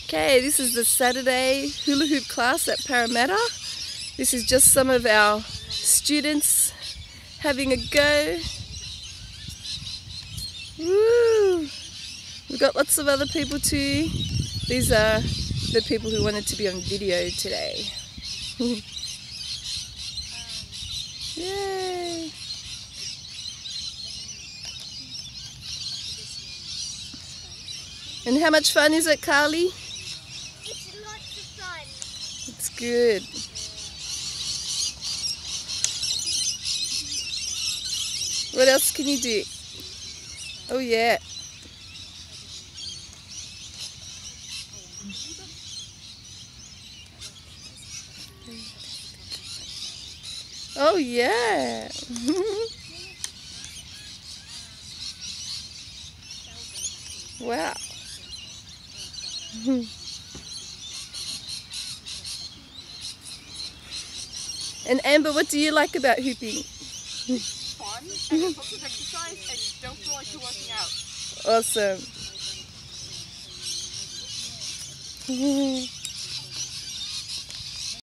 Okay, this is the Saturday hula hoop class at Parramatta. This is just some of our students having a go. Woo! We've got lots of other people too. These are the people who wanted to be on video today. Yay! And how much fun is it, Carly? It's lots of fun. It's good. What else can you do? Oh yeah. Oh yeah. Wow. And Amber, what do you like about hooping? Fun, and it's lots of exercise, and you don't feel like you're working out. Awesome.